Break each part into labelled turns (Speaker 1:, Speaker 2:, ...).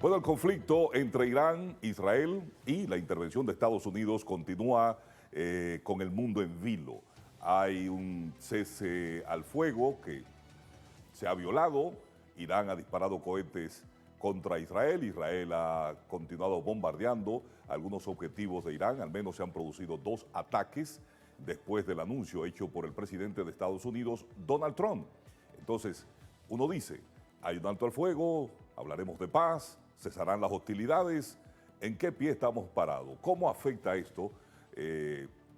Speaker 1: Bueno, el conflicto entre Irán, Israel y la intervención de Estados Unidos continúa con el mundo en vilo. Hay un cese al fuego que se ha violado. Irán ha disparado cohetes contra Israel. Israel ha continuado bombardeando algunos objetivos de Irán. Al menos se han producido 2 ataques después del anuncio hecho por el presidente de Estados Unidos, Donald Trump. Entonces, uno dice, hay un alto al fuego, hablaremos de paz, cesarán las hostilidades. ¿En qué pie estamos parados? ¿Cómo afecta esto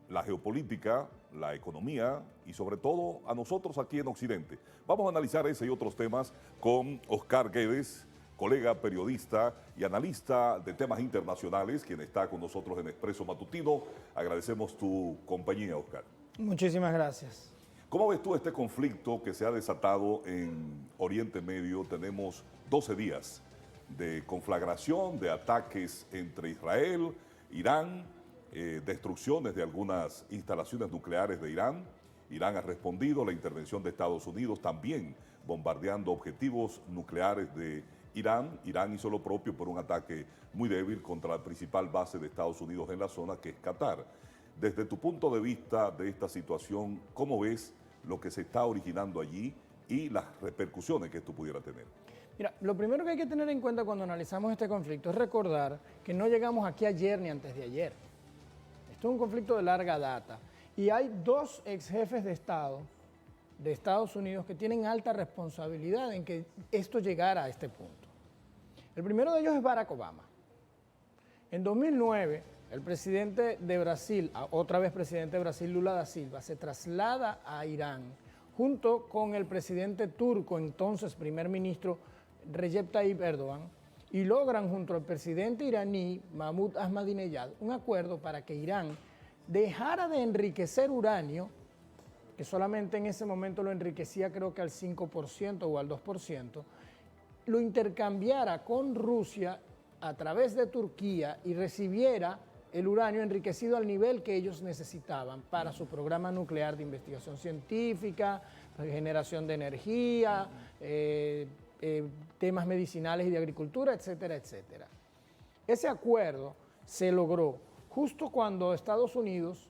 Speaker 1: la geopolítica, la economía y sobre todo a nosotros aquí en Occidente? Vamos a analizar ese y otros temas con Oscar Guedes, colega periodista y analista de temas internacionales, quien está con nosotros en Expreso Matutino. Agradecemos tu compañía, Oscar.
Speaker 2: Muchísimas gracias.
Speaker 1: ¿Cómo ves tú este conflicto que se ha desatado en Oriente Medio? Tenemos 12 días de conflagración, de ataques entre Israel, Irán, destrucciones de algunas instalaciones nucleares de Irán. Irán ha respondido a la intervención de Estados Unidos, también bombardeando objetivos nucleares de Irán. Irán hizo lo propio por un ataque muy débil contra la principal base de Estados Unidos en la zona, que es Qatar. Desde tu punto de vista de esta situación, ¿cómo ves lo que se está originando allí y las repercusiones que esto pudiera tener?
Speaker 2: Mira, lo primero que hay que tener en cuenta cuando analizamos este conflicto es recordar que no llegamos aquí ayer ni antes de ayer. Esto es un conflicto de larga data y hay 2 ex jefes de Estado de Estados Unidos que tienen alta responsabilidad en que esto llegara a este punto. El primero de ellos es Barack Obama. En 2009, el presidente de Brasil, otra vez presidente de Brasil, Lula da Silva, se traslada a Irán junto con el presidente turco, entonces primer ministro Recep Tayyip Erdogan, y logran junto al presidente iraní Mahmoud Ahmadinejad un acuerdo para que Irán dejara de enriquecer uranio, que solamente en ese momento lo enriquecía creo que al 5% o al 2%, lo intercambiara con Rusia a través de Turquía y recibiera el uranio enriquecido al nivel que ellos necesitaban para su programa nuclear de investigación científica, generación de energía, temas medicinales y de agricultura, etcétera, etcétera. Ese acuerdo se logró justo cuando Estados Unidos,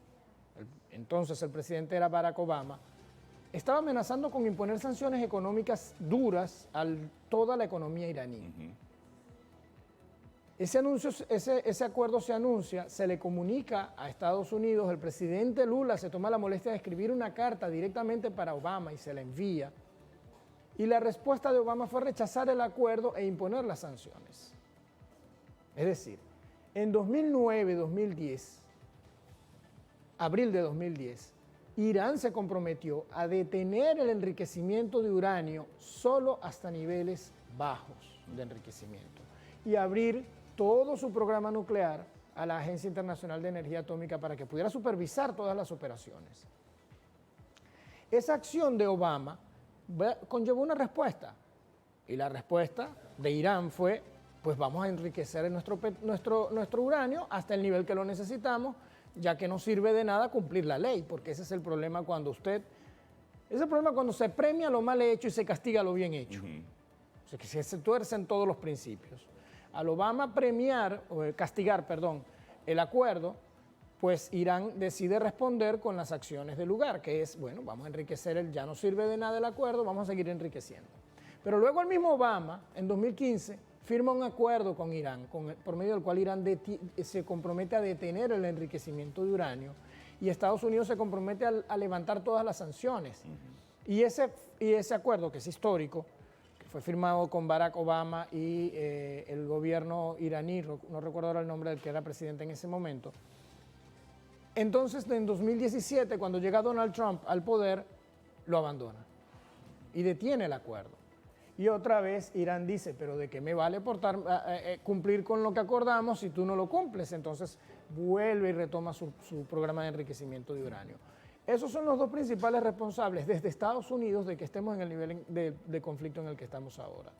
Speaker 2: entonces el presidente era Barack Obama, estaba amenazando con imponer sanciones económicas duras a toda la economía iraní. Ese acuerdo se anuncia, se le comunica a Estados Unidos, el presidente Lula se toma la molestia de escribir una carta directamente para Obama y se la envía. Y la respuesta de Obama fue rechazar el acuerdo e imponer las sanciones. Es decir, en 2009-2010, abril de 2010, Irán se comprometió a detener el enriquecimiento de uranio solo hasta niveles bajos de enriquecimiento y abrir todo su programa nuclear a la Agencia Internacional de Energía Atómica para que pudiera supervisar todas las operaciones. Esa acción de Obama conllevó una respuesta, y la respuesta de Irán fue, pues vamos a enriquecer nuestro uranio hasta el nivel que lo necesitamos, ya que no sirve de nada cumplir la ley, porque ese es el problema cuando se premia lo mal hecho y se castiga lo bien hecho. O sea, que se tuercen todos los principios. Al Obama castigar el acuerdo, pues Irán decide responder con las acciones del lugar, que es, bueno, vamos a enriquecer, ya no sirve de nada el acuerdo, vamos a seguir enriqueciendo. Pero luego el mismo Obama, en 2015, firma un acuerdo con Irán, por medio del cual Irán se compromete a detener el enriquecimiento de uranio y Estados Unidos se compromete a levantar todas las sanciones. Y ese acuerdo, que es histórico, que fue firmado con Barack Obama y el gobierno iraní, no recuerdo ahora el nombre del que era presidente en ese momento. Entonces, en 2017, cuando llega Donald Trump al poder, lo abandona y detiene el acuerdo. Y otra vez Irán dice, pero ¿de qué me vale cumplir con lo que acordamos si tú no lo cumples? Entonces vuelve y retoma su programa de enriquecimiento de uranio. Esos son los 2 principales responsables desde Estados Unidos de que estemos en el nivel de conflicto en el que estamos ahora.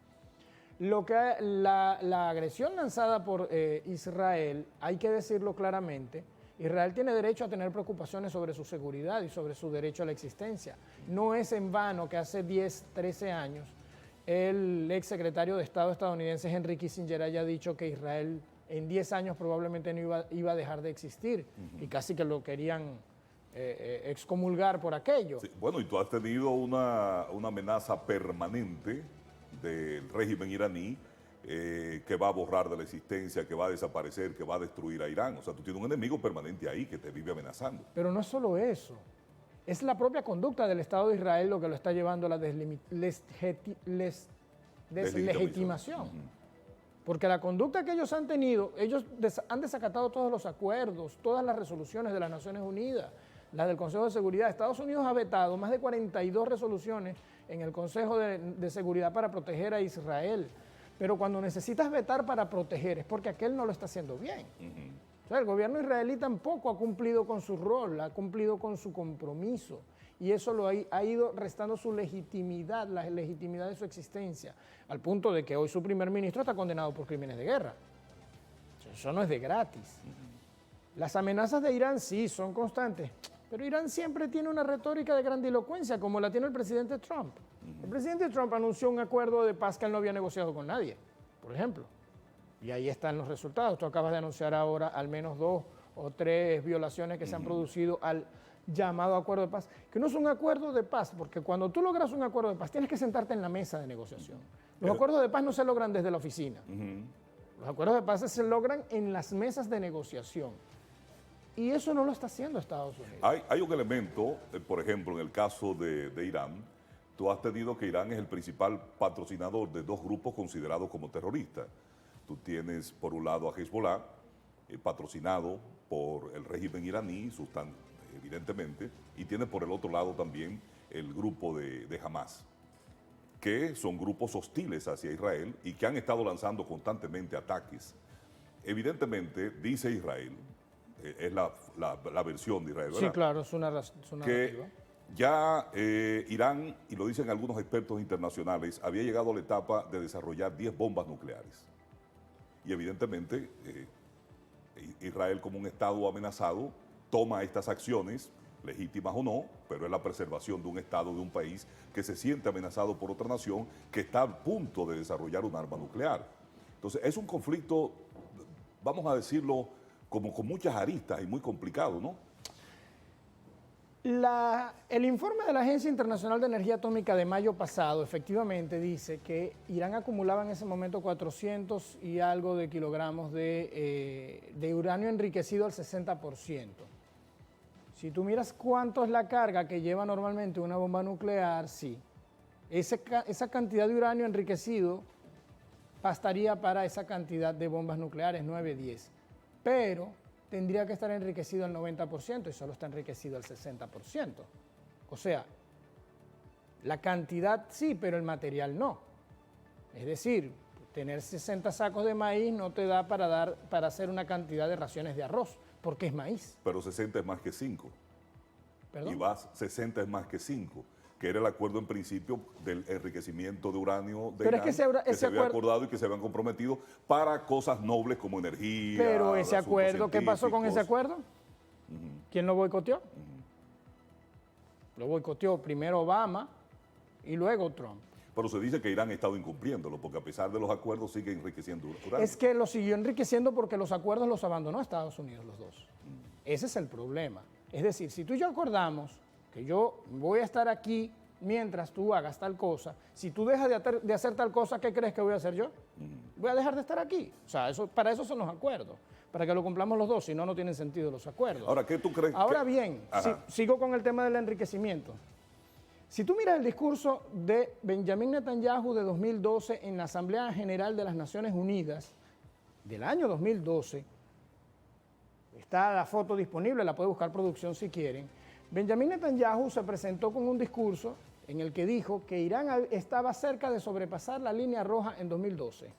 Speaker 2: La agresión lanzada por Israel, hay que decirlo claramente, Israel tiene derecho a tener preocupaciones sobre su seguridad y sobre su derecho a la existencia. No es en vano que hace 10, 13 años el ex secretario de Estado estadounidense Henry Kissinger haya dicho que Israel en 10 años probablemente no iba a dejar de existir y casi que lo querían excomulgar por aquello.
Speaker 1: Sí, bueno, y tú has tenido una amenaza permanente del régimen iraní que va a borrar de la existencia, que va a desaparecer, que va a destruir a Irán. O sea, tú tienes un enemigo permanente ahí que te vive amenazando.
Speaker 2: Pero no es solo eso. Es la propia conducta del Estado de Israel lo que lo está llevando a la deslegitimación. Porque la conducta que ellos han tenido, ellos han desacatado todos los acuerdos, todas las resoluciones de las Naciones Unidas, las del Consejo de Seguridad. Estados Unidos ha vetado más de 42 resoluciones en el Consejo de Seguridad para proteger a Israel. Pero cuando necesitas vetar para proteger es porque aquel no lo está haciendo bien. O sea, el gobierno israelí tampoco ha cumplido con su rol, ha cumplido con su compromiso. Y eso ha ido restando su legitimidad, la legitimidad de su existencia, al punto de que hoy su primer ministro está condenado por crímenes de guerra. Eso no es de gratis. Las amenazas de Irán sí son constantes, pero Irán siempre tiene una retórica de grandilocuencia, como la tiene el presidente Trump. El presidente Trump anunció un acuerdo de paz que él no había negociado con nadie, por ejemplo. Y ahí están los resultados. Tú acabas de anunciar ahora al menos 2 o 3 violaciones que se han producido al llamado acuerdo de paz, que no es un acuerdo de paz, porque cuando tú logras un acuerdo de paz tienes que sentarte en la mesa de negociación. Los acuerdos de paz no se logran desde la oficina. Los acuerdos de paz se logran en las mesas de negociación. Y eso no lo está haciendo Estados Unidos.
Speaker 1: Hay un elemento, por ejemplo, en el caso de Irán, tú has tenido que Irán es el principal patrocinador de 2 grupos considerados como terroristas. Tú tienes por un lado a Hezbollah, patrocinado por el régimen iraní, evidentemente, y tienes por el otro lado también el grupo de Hamas, que son grupos hostiles hacia Israel y que han estado lanzando constantemente ataques. Evidentemente, dice Israel, es la versión de Israel, ¿verdad?
Speaker 2: Sí, claro, es una
Speaker 1: que ya Irán, y lo dicen algunos expertos internacionales, había llegado a la etapa de desarrollar 10 bombas nucleares. Y evidentemente Israel, como un Estado amenazado, toma estas acciones, legítimas o no, pero es la preservación de un Estado, de un país que se siente amenazado por otra nación que está a punto de desarrollar un arma nuclear. Entonces es un conflicto, vamos a decirlo, como con muchas aristas y muy complicado, ¿no?
Speaker 2: El informe de la Agencia Internacional de Energía Atómica de mayo pasado efectivamente dice que Irán acumulaba en ese momento 400 y algo de kilogramos de uranio enriquecido al 60%. Si tú miras cuánto es la carga que lleva normalmente una bomba nuclear, sí. Esa cantidad de uranio enriquecido bastaría para esa cantidad de bombas nucleares, 9, 10. Pero tendría que estar enriquecido al 90% y solo está enriquecido al 60%. O sea, la cantidad sí, pero el material no. Es decir, tener 60 sacos de maíz no te da para hacer una cantidad de raciones de arroz, porque es maíz.
Speaker 1: Pero 60 es más que 5.
Speaker 2: ¿Perdón?
Speaker 1: Y 60 es más que 5, que era el acuerdo en principio del enriquecimiento de uranio de Irán, que se había acordado y que se habían comprometido para cosas nobles como energía.
Speaker 2: Pero ese acuerdo, ¿qué pasó con ese acuerdo? ¿Quién lo boicoteó? Lo boicoteó primero Obama y luego Trump.
Speaker 1: Pero se dice que Irán ha estado incumpliéndolo, porque a pesar de los acuerdos sigue enriqueciendo uranio.
Speaker 2: Es que lo siguió enriqueciendo porque los acuerdos los abandonó Estados Unidos los dos. Ese es el problema. Es decir, si tú y yo acordamos que yo voy a estar aquí mientras tú hagas tal cosa, si tú dejas de hacer tal cosa, ¿qué crees que voy a hacer yo? Voy a dejar de estar aquí. O sea, para eso son los acuerdos, para que lo cumplamos los dos, si no, no tienen sentido los acuerdos.
Speaker 1: Ahora, ¿qué tú crees?
Speaker 2: Ahora bien, sigo con el tema del enriquecimiento. Si tú miras el discurso de Benjamin Netanyahu de 2012 en la Asamblea General de las Naciones Unidas, del año 2012, está la foto disponible, la puede buscar producción si quieren. Benjamin Netanyahu se presentó con un discurso en el que dijo que Irán estaba cerca de sobrepasar la línea roja en 2012.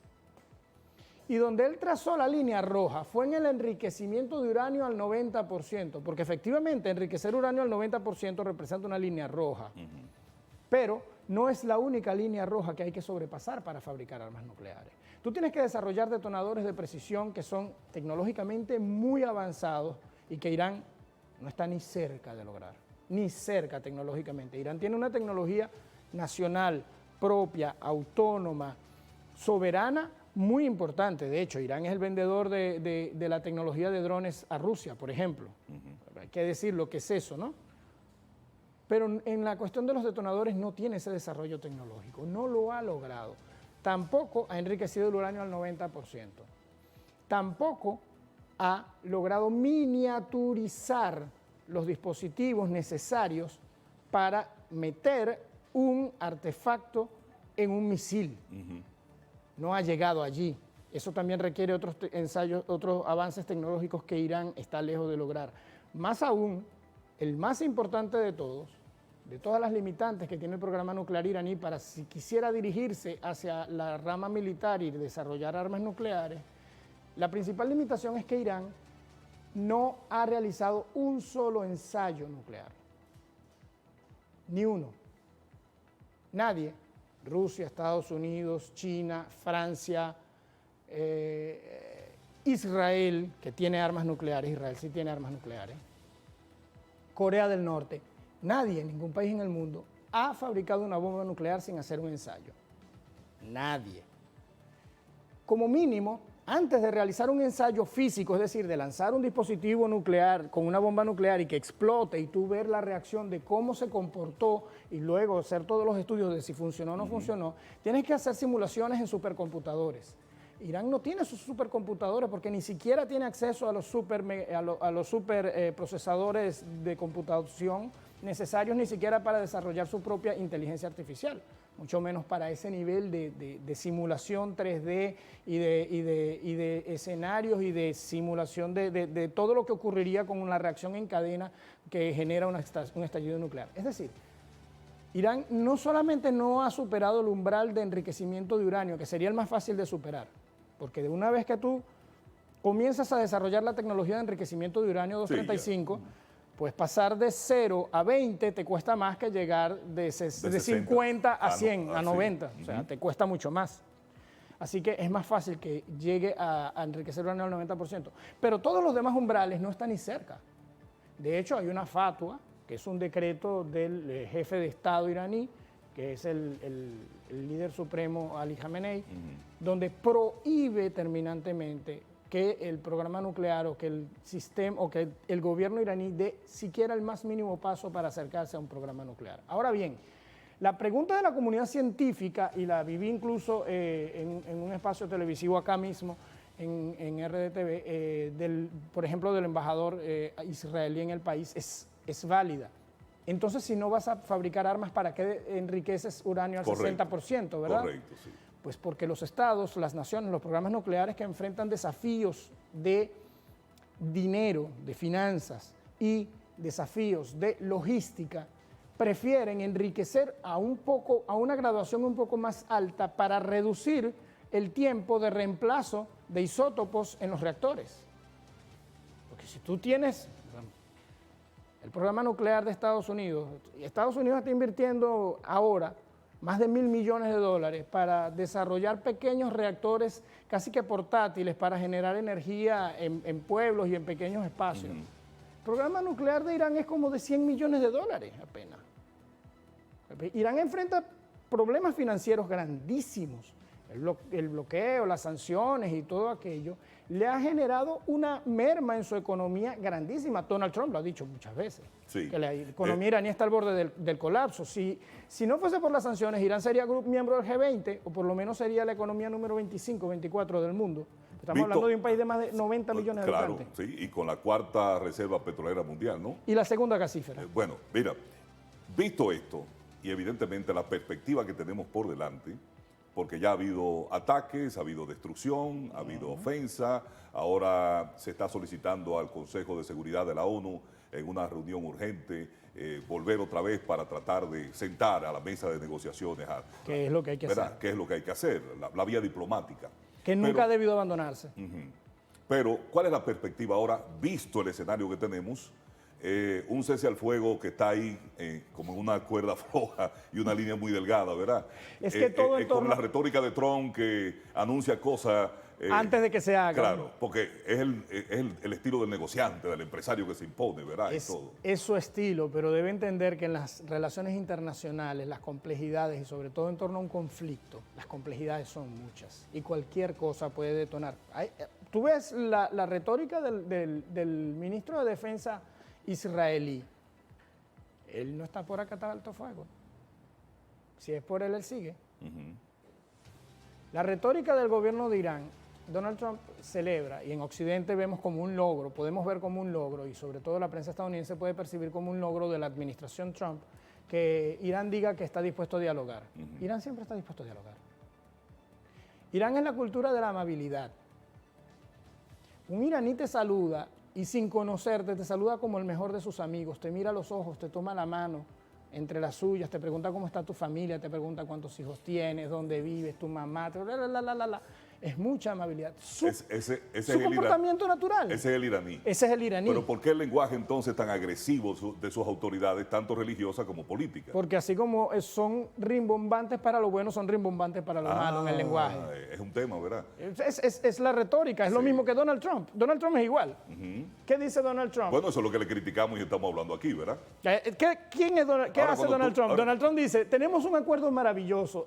Speaker 2: Y donde él trazó la línea roja fue en el enriquecimiento de uranio al 90%, porque efectivamente enriquecer uranio al 90% representa una línea roja. Pero no es la única línea roja que hay que sobrepasar para fabricar armas nucleares. Tú tienes que desarrollar detonadores de precisión que son tecnológicamente muy avanzados y que Irán no está ni cerca de lograr, ni cerca tecnológicamente. Irán tiene una tecnología nacional propia, autónoma, soberana, muy importante. De hecho, Irán es el vendedor de la tecnología de drones a Rusia, por ejemplo. Hay que decir lo que es eso, ¿no? Pero en la cuestión de los detonadores no tiene ese desarrollo tecnológico, no lo ha logrado. Tampoco ha enriquecido el uranio al 90%. Tampoco ha logrado miniaturizar los dispositivos necesarios para meter un artefacto en un misil. No ha llegado allí. Eso también requiere otros ensayos, otros avances tecnológicos que Irán está lejos de lograr. Más aún, el más importante de todos, de todas las limitantes que tiene el programa nuclear iraní para si quisiera dirigirse hacia la rama militar y desarrollar armas nucleares, la principal limitación es que Irán no ha realizado un solo ensayo nuclear. Ni uno. Nadie. Rusia, Estados Unidos, China, Francia, Israel, que tiene armas nucleares, Israel sí tiene armas nucleares, Corea del Norte, nadie, ningún país en el mundo ha fabricado una bomba nuclear sin hacer un ensayo. Nadie. Como mínimo, antes de realizar un ensayo físico, es decir, de lanzar un dispositivo nuclear con una bomba nuclear y que explote y tú ver la reacción de cómo se comportó y luego hacer todos los estudios de si funcionó o no funcionó, tienes que hacer simulaciones en supercomputadores. Irán no tiene sus supercomputadores porque ni siquiera tiene acceso a los superprocesadores de computación necesarios ni siquiera para desarrollar su propia inteligencia artificial, mucho menos para ese nivel de simulación 3D y de escenarios y de simulación de todo lo que ocurriría con una reacción en cadena que genera un estallido nuclear. Es decir, Irán no solamente no ha superado el umbral de enriquecimiento de uranio, que sería el más fácil de superar, porque de una vez que tú comienzas a desarrollar la tecnología de enriquecimiento de uranio 235, pues pasar de 0 a 20 te cuesta más que llegar de 50 a 100, a 90. O sea, te cuesta mucho más. Así que es más fácil que llegue a enriquecer uranio al 90%. Pero todos los demás umbrales no están ni cerca. De hecho, hay una fatua, que es un decreto del jefe de Estado iraní, que es el líder supremo Ali Khamenei, donde prohíbe terminantemente que el programa nuclear o que el sistema o que el gobierno iraní dé siquiera el más mínimo paso para acercarse a un programa nuclear. Ahora bien, la pregunta de la comunidad científica, y la viví incluso en un espacio televisivo acá mismo, en RDTV, por ejemplo, del embajador israelí en el país, es válida. Entonces, si no vas a fabricar armas, ¿para qué enriqueces uranio al 60%, verdad?
Speaker 1: Correcto, sí.
Speaker 2: Pues porque los estados, las naciones, los programas nucleares que enfrentan desafíos de dinero, de finanzas y desafíos de logística, prefieren enriquecer a una graduación un poco más alta para reducir el tiempo de reemplazo de isótopos en los reactores. Porque si tú tienes el programa nuclear de Estados Unidos está invirtiendo ahora más de $1.000 millones para desarrollar pequeños reactores casi que portátiles para generar energía en pueblos y en pequeños espacios. El programa nuclear de Irán es como de $100 millones apenas. Irán enfrenta problemas financieros grandísimos. El bloqueo, las sanciones y todo aquello le ha generado una merma en su economía grandísima. Donald Trump lo ha dicho muchas veces, que la economía iraní está al borde del colapso. Si no fuese por las sanciones, Irán sería miembro del G20, o por lo menos sería la economía número 25, 24 del mundo. Estamos hablando de un país de más de 90 millones de habitantes.
Speaker 1: Claro, sí, y con la cuarta reserva petrolera mundial, ¿no?
Speaker 2: Y la segunda gasífera.
Speaker 1: Bueno, mira, visto esto, y evidentemente la perspectiva que tenemos por delante, porque ya ha habido ataques, ha habido destrucción, ha habido ofensa, ahora se está solicitando al Consejo de Seguridad de la ONU en una reunión urgente volver otra vez para tratar de sentar a la mesa de negociaciones.
Speaker 2: ¿Qué es lo que hay que hacer?
Speaker 1: ¿Qué es lo que hay que hacer? La vía diplomática.
Speaker 2: Que nunca ha debido abandonarse.
Speaker 1: Pero, ¿cuál es la perspectiva ahora, visto el escenario que tenemos? Un cese al fuego que está ahí como en una cuerda floja y una línea muy delgada, ¿verdad?
Speaker 2: Es que todo en torno...
Speaker 1: Con la retórica de Trump que anuncia cosas
Speaker 2: antes de que se haga.
Speaker 1: Claro, porque es el estilo del negociante, del empresario que se impone, ¿verdad?
Speaker 2: Es su estilo, pero debe entender que en las relaciones internacionales, las complejidades y sobre todo en torno a un conflicto, las complejidades son muchas y cualquier cosa puede detonar. Tú ves la retórica del ministro de Defensa israelí. Él no está por acatar alto fuego. Si es por él, él sigue. La retórica del gobierno de Irán, Donald Trump celebra, y en Occidente vemos como un logro, podemos ver como un logro, y sobre todo la prensa estadounidense puede percibir como un logro de la administración Trump, que Irán diga que está dispuesto a dialogar. Irán siempre está dispuesto a dialogar. Irán es la cultura de la amabilidad. Un iraní te saluda y sin conocerte te saluda como el mejor de sus amigos, te mira a los ojos, te toma la mano entre las suyas, te pregunta cómo está tu familia, te pregunta cuántos hijos tienes, dónde vives, tu mamá, es mucha amabilidad. Su comportamiento natural.
Speaker 1: Ese es el iraní.
Speaker 2: Ese es el iraní.
Speaker 1: Pero ¿por qué el lenguaje entonces tan agresivo de sus autoridades, tanto religiosas como políticas?
Speaker 2: Porque así como son rimbombantes para lo bueno, son rimbombantes para lo malo en el lenguaje.
Speaker 1: Es un tema, ¿verdad?
Speaker 2: Es la retórica, es lo mismo que Donald Trump. Donald Trump es igual. ¿Qué dice Donald Trump?
Speaker 1: Bueno, eso es lo que le criticamos y estamos hablando aquí, ¿verdad?
Speaker 2: ¿Qué hace Donald Trump? Donald Trump dice, tenemos un acuerdo maravilloso,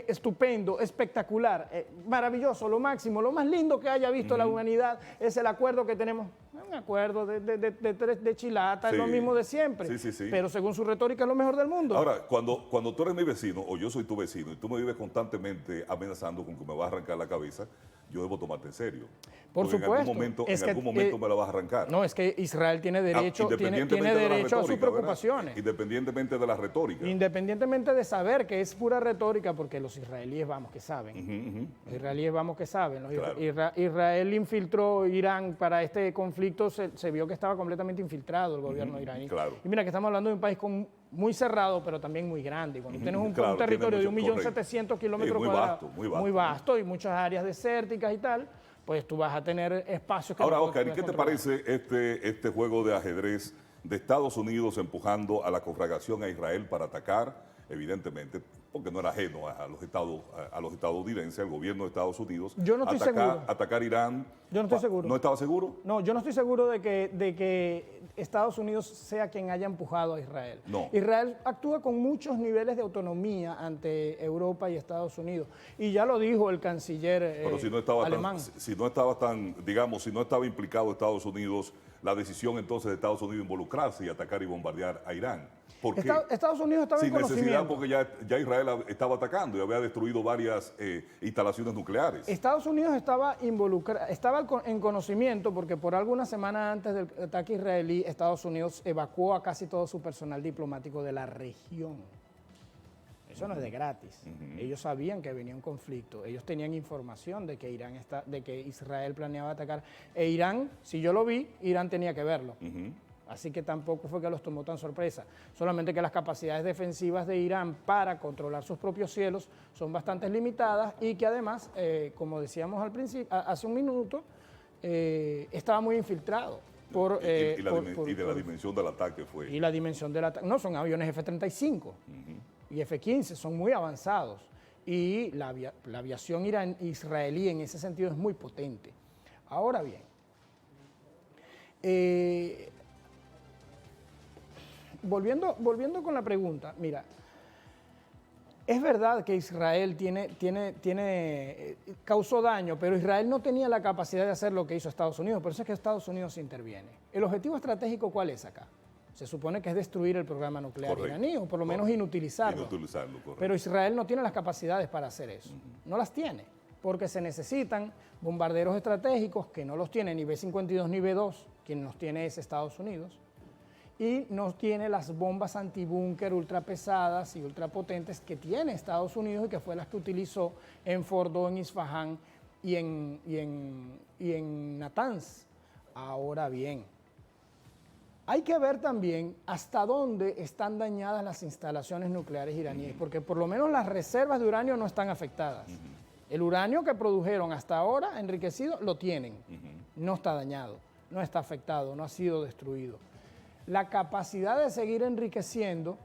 Speaker 2: estupendo, espectacular, maravilloso, lo máximo, lo más lindo que haya visto la humanidad es el acuerdo que tenemos. Un acuerdo de chilata, es lo mismo de siempre. Pero según su retórica es lo mejor del mundo.
Speaker 1: Ahora, cuando tú eres mi vecino o yo soy tu vecino y tú me vives constantemente amenazando con que me vas a arrancar la cabeza, yo debo tomarte en serio.
Speaker 2: Por supuesto.
Speaker 1: En algún momento me la vas a arrancar.
Speaker 2: No, es que Israel tiene derecho, tiene derecho a sus preocupaciones.
Speaker 1: Independientemente de la retórica.
Speaker 2: Independientemente de saber que es pura retórica, porque los israelíes vamos que saben. Los israelíes vamos que saben. Israel infiltró Irán para este conflicto, se vio que estaba completamente infiltrado el gobierno iraní. Y mira que estamos hablando de un país muy cerrado, pero también muy grande. Cuando tienes un territorio de 1.700.000 kilómetros cuadrados, muy vasto y muchas áreas desérticas y tal, pues tú vas a tener espacios que...
Speaker 1: Ahora, Oscar, ¿y qué te parece este juego de ajedrez de Estados Unidos empujando a la conflagración a Israel para atacar, evidentemente, porque no era ajeno a los estadounidenses, al gobierno de Estados Unidos?
Speaker 2: Yo no estoy seguro.
Speaker 1: Atacar Irán.
Speaker 2: Yo no estoy seguro.
Speaker 1: ¿No estaba seguro?
Speaker 2: No, yo no estoy seguro de que Estados Unidos sea quien haya empujado a Israel.
Speaker 1: No.
Speaker 2: Israel actúa con muchos niveles de autonomía ante Europa y Estados Unidos. Y ya lo dijo el canciller
Speaker 1: Pero si no estaba
Speaker 2: alemán.
Speaker 1: si no estaba implicado Estados Unidos, la decisión entonces de Estados Unidos involucrarse y atacar y bombardear a Irán. ¿Por qué?
Speaker 2: Estados Unidos estaba en conocimiento.
Speaker 1: Sin necesidad, porque ya Israel estaba atacando y había destruido varias instalaciones nucleares.
Speaker 2: Estados Unidos estaba en conocimiento porque por alguna semana antes del ataque israelí, Estados Unidos evacuó a casi todo su personal diplomático de la región. Eso no es de gratis. Ellos sabían que venía un conflicto. Ellos tenían información de que Israel planeaba atacar. E Irán, si yo lo vi, Irán tenía que verlo. Así que tampoco fue que los tomó tan sorpresa. Solamente que las capacidades defensivas de Irán para controlar sus propios cielos son bastante limitadas y que además, como decíamos al principio, hace un minuto, estaba muy infiltrado.
Speaker 1: La dimensión del ataque fue.
Speaker 2: Y la dimensión del ataque. No, son aviones F-35 y F-15, son muy avanzados. Y la aviación israelí en ese sentido es muy potente. Ahora bien, volviendo con la pregunta, mira, es verdad que Israel causó daño, pero Israel no tenía la capacidad de hacer lo que hizo Estados Unidos, por eso es que Estados Unidos interviene. ¿El objetivo estratégico cuál es acá? Se supone que es destruir el programa nuclear iraní, o por lo menos inutilizarlo. Pero Israel no tiene las capacidades para hacer eso, no las tiene, porque se necesitan bombarderos estratégicos que no los tiene ni B-52 ni B-2, quien los tiene es Estados Unidos, y no tiene las bombas antibúnker ultrapesadas y ultrapotentes que tiene Estados Unidos y que fue las que utilizó en Fordo, en Isfahán y en Natanz. Ahora bien, hay que ver también hasta dónde están dañadas las instalaciones nucleares iraníes, porque por lo menos las reservas de uranio no están afectadas. El uranio que produjeron hasta ahora, enriquecido, lo tienen. No está dañado, no está afectado, no ha sido destruido. La capacidad de seguir enriqueciendo,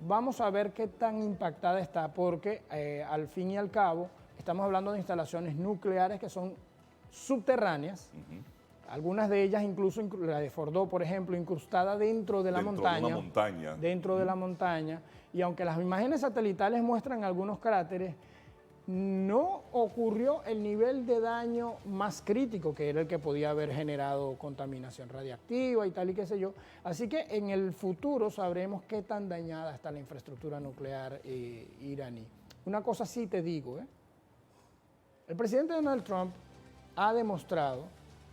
Speaker 2: vamos a ver qué tan impactada está, porque al fin y al cabo estamos hablando de instalaciones nucleares que son subterráneas, algunas de ellas incluso, la de Fordo, por ejemplo, incrustada dentro de la montaña.
Speaker 1: De una montaña.
Speaker 2: Dentro de la montaña. Y aunque las imágenes satelitales muestran algunos cráteres, no ocurrió el nivel de daño más crítico, que era el que podía haber generado contaminación radiactiva y tal y qué sé yo. Así que en el futuro sabremos qué tan dañada está la infraestructura nuclear iraní. Una cosa sí te digo, el presidente Donald Trump ha demostrado,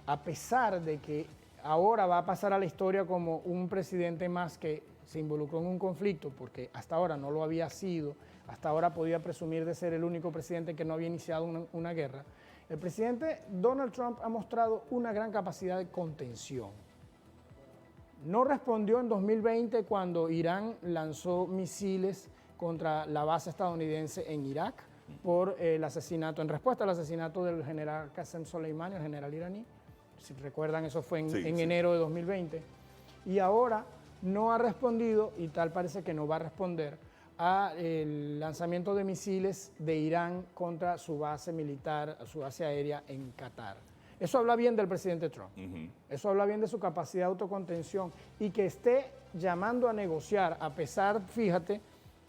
Speaker 2: a pesar de que ahora va a pasar a la historia como un presidente más que se involucró en un conflicto, porque hasta ahora no lo había sido, hasta ahora podía presumir de ser el único presidente que no había iniciado una guerra, el presidente Donald Trump ha mostrado una gran capacidad de contención. No respondió en 2020 cuando Irán lanzó misiles contra la base estadounidense en Irak por el asesinato, en respuesta al asesinato del general Qasem Soleimani, el general iraní. Si recuerdan, eso fue en enero de 2020. Y ahora no ha respondido, y tal parece que no va a responder, al lanzamiento de misiles de Irán contra su base militar, su base aérea en Qatar. Eso habla bien del presidente Trump. Eso habla bien de su capacidad de autocontención y que esté llamando a negociar, a pesar, fíjate,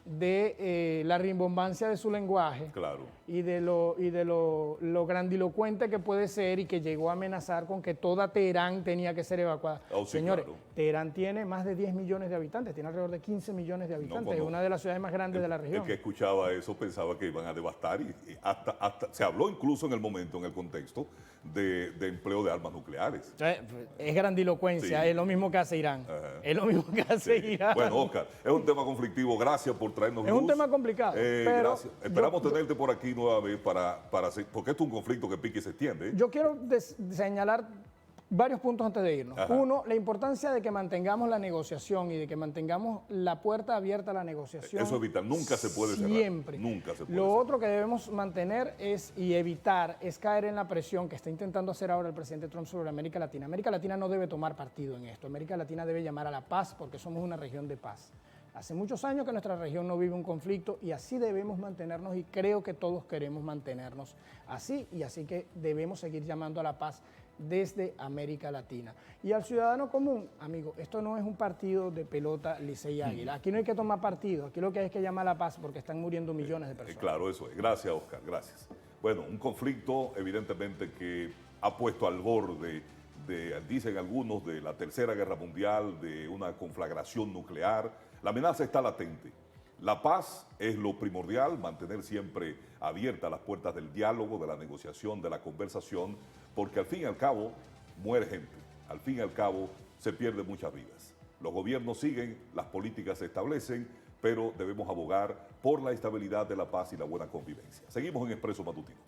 Speaker 2: de la rimbombancia de su lenguaje,
Speaker 1: claro,
Speaker 2: y de lo grandilocuente que puede ser, y que llegó a amenazar con que toda Teherán tenía que ser evacuada.
Speaker 1: Oh, sí,
Speaker 2: señores,
Speaker 1: claro.
Speaker 2: Teherán tiene más de 10 millones de habitantes, tiene alrededor de 15 millones de habitantes, es una de las ciudades más grandes de la región.
Speaker 1: El que escuchaba eso pensaba que iban a devastar y hasta se habló incluso en el momento, en el contexto de empleo de armas nucleares.
Speaker 2: Es grandilocuencia,
Speaker 1: Sí.
Speaker 2: es lo mismo que hace Irán. Es lo mismo que hace Irán.
Speaker 1: Bueno, Oscar, es un tema conflictivo. Gracias por traernos
Speaker 2: Es
Speaker 1: luz.
Speaker 2: un tema complicado. Pero
Speaker 1: gracias. Esperamos tenerte por aquí nuevamente porque esto es un conflicto que pique y se extiende.
Speaker 2: yo quiero señalar varios puntos antes de irnos.
Speaker 1: Ajá.
Speaker 2: Uno, la importancia de que mantengamos la negociación y de que mantengamos la puerta abierta a la negociación.
Speaker 1: Eso es vital, nunca se puede cerrar.
Speaker 2: Siempre.
Speaker 1: Nunca se puede
Speaker 2: Lo
Speaker 1: cerrar.
Speaker 2: otro que debemos mantener y evitar es caer en la presión que está intentando hacer ahora el presidente Trump sobre América Latina. América Latina no debe tomar partido en esto. América Latina debe llamar a la paz porque somos una región de paz. Hace muchos años que nuestra región no vive un conflicto y así debemos mantenernos, y creo que todos queremos mantenernos así, y así que debemos seguir llamando a la paz desde América Latina. Y al ciudadano común, amigo, esto no es un partido de pelota Licey Águila. Aquí no hay que tomar partido, aquí lo que hay es que llamar a la paz porque están muriendo millones de personas.
Speaker 1: Claro, eso es. Gracias, Oscar, gracias. Bueno, un conflicto evidentemente que ha puesto al borde dicen algunos, de la Tercera Guerra Mundial, de una conflagración nuclear. La amenaza está latente. La paz es lo primordial, mantener siempre abiertas las puertas del diálogo, de la negociación, de la conversación, porque al fin y al cabo muere gente, al fin y al cabo se pierden muchas vidas. Los gobiernos siguen, las políticas se establecen, pero debemos abogar por la estabilidad de la paz y la buena convivencia. Seguimos en Expreso Matutino.